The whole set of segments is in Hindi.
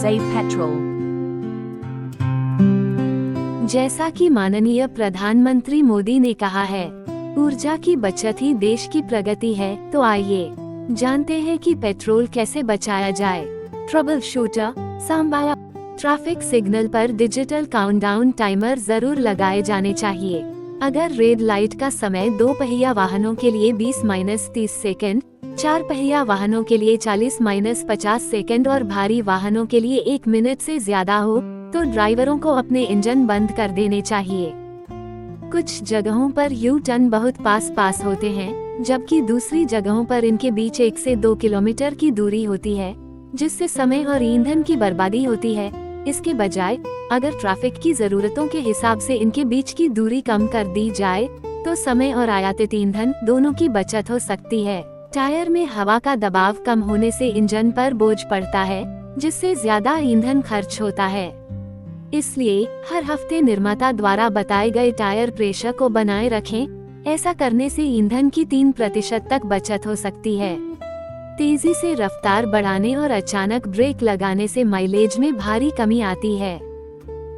save petrol. जैसा कि माननीय प्रधानमंत्री मोदी ने कहा है, ऊर्जा की बचत ही देश की प्रगति है, तो आइए जानते हैं कि पेट्रोल कैसे बचाया जाए। ट्रबल शूटर सांबाया। ट्रैफिक सिग्नल पर डिजिटल काउंटडाउन टाइमर जरूर लगाए जाने चाहिए। अगर रेड लाइट का समय 2 पहिया वाहनों के लिए 20-30 सेकंड, 4 पहिया वाहनों के लिए 40-50 सेकंड और भारी वाहनों के लिए 1 मिनट से ज्यादा हो, तो ड्राइवरों को अपने इंजन बंद कर देने चाहिए। कुछ जगहों पर यू टर्न बहुत पास होते हैं, जबकि दूसरी जगहों पर इनके बीच 1 से 2 किलोमीटर की दूरी होती है, जिससे समय और ईंधन की बर्बादी होती है। इसके बजाय अगर ट्रैफिक की जरूरतों के हिसाब से इनके बीच की दूरी कम कर दी जाए, तो समय और आयातित ईंधन दोनों की बचत हो सकती है। टायर में हवा का दबाव कम होने से इंजन पर बोझ पड़ता है, जिससे ज्यादा ईंधन खर्च होता है। इसलिए हर हफ्ते निर्माता द्वारा बताए गए टायर प्रेशर को बनाए रखें। ऐसा करने से ईंधन की 3% तक बचत हो सकती है। तेजी से रफ्तार बढ़ाने और अचानक ब्रेक लगाने से माइलेज में भारी कमी आती है।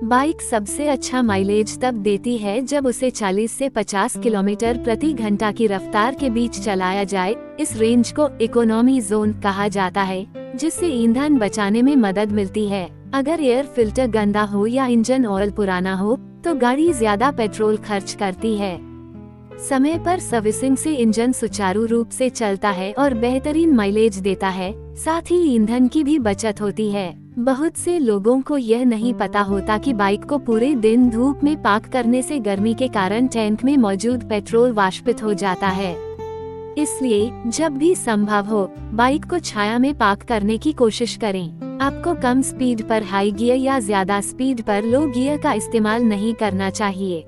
बाइक सबसे अच्छा माइलेज तब देती है जब उसे 40 से 50 किलोमीटर प्रति घंटा की रफ्तार के बीच चलाया जाए। इस रेंज को इकोनॉमी जोन कहा जाता है, जिससे ईंधन बचाने में मदद मिलती है। अगर एयर फिल्टर गंदा हो या इंजन ऑयल पुराना हो, तो गाड़ी ज्यादा पेट्रोल खर्च करती है। समय पर सर्विसिंग से इंजन सुचारू रूप से चलता है और बेहतरीन माइलेज देता है। साथ ही ईंधन की भी बचत होती है। बहुत से लोगों को यह नहीं पता होता कि बाइक को पूरे दिन धूप में पार्क करने से गर्मी के कारण टैंक में मौजूद पेट्रोल वाष्पित हो जाता है। इसलिए जब भी संभव हो, बाइक को छाया में पार्क करने की कोशिश करें। आपको कम स्पीड पर हाई गियर या ज्यादा स्पीड पर लो गियर का इस्तेमाल नहीं करना चाहिए।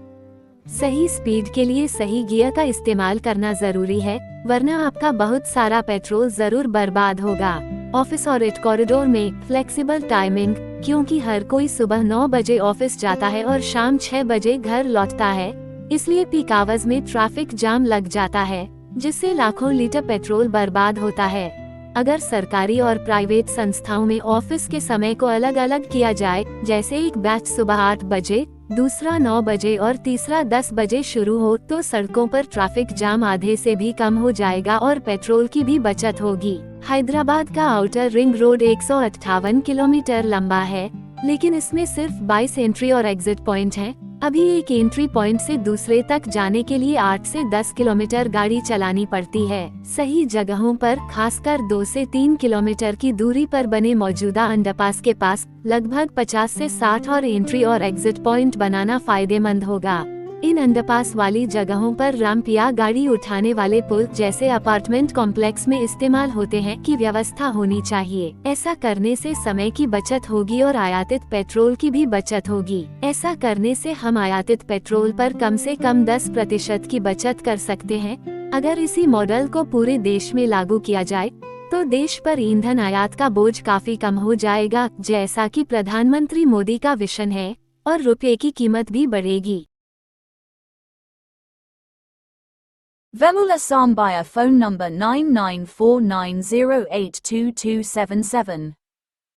सही स्पीड के लिए सही गियर का इस्तेमाल करना जरूरी है, वरना आपका बहुत सारा पेट्रोल जरूर बर्बाद होगा। ऑफिस और कॉरिडोर में फ्लेक्सिबल टाइमिंग, क्योंकि हर कोई सुबह 9 बजे ऑफिस जाता है और शाम 6 बजे घर लौटता है, इसलिए पीक आवर्स में ट्रैफिक जाम लग जाता है, जिससे लाखों लीटर पेट्रोल बर्बाद होता है। अगर सरकारी और प्राइवेट संस्थाओं में ऑफिस के समय को अलग अलग किया जाए, जैसे एक बैच सुबह 8 बजे, दूसरा 9 बजे और तीसरा 10 बजे शुरू हो, तो सड़कों पर ट्रैफिक जाम आधे से भी कम हो जाएगा और पेट्रोल की भी बचत होगी। हैदराबाद का आउटर रिंग रोड 158 किलोमीटर लंबा है, लेकिन इसमें सिर्फ 22 एंट्री और एग्जिट पॉइंट हैं। अभी एक एंट्री पॉइंट से दूसरे तक जाने के लिए 8 से 10 किलोमीटर गाड़ी चलानी पड़ती है। सही जगहों पर, खासकर 2 से 3 किलोमीटर की दूरी पर बने मौजूदा अंडरपास के पास लगभग 50 से 60 और एंट्री और एग्जिट पॉइंट बनाना फायदेमंद होगा। इन अंडरपास वाली जगहों पर रैंप या गाड़ी उठाने वाले पुल जैसे अपार्टमेंट कॉम्प्लेक्स में इस्तेमाल होते हैं की व्यवस्था होनी चाहिए। ऐसा करने से समय की बचत होगी और आयातित पेट्रोल की भी बचत होगी। ऐसा करने से हम आयातित पेट्रोल पर कम से कम 10% की बचत कर सकते हैं। अगर इसी मॉडल को पूरे देश में लागू किया जाए, तो देश पर ईंधन आयात का बोझ काफी कम हो जाएगा, जैसा कि प्रधानमंत्री मोदी का विजन है, और रुपये की कीमत भी बढ़ेगी। Vemula Sambaya phone number 9949082277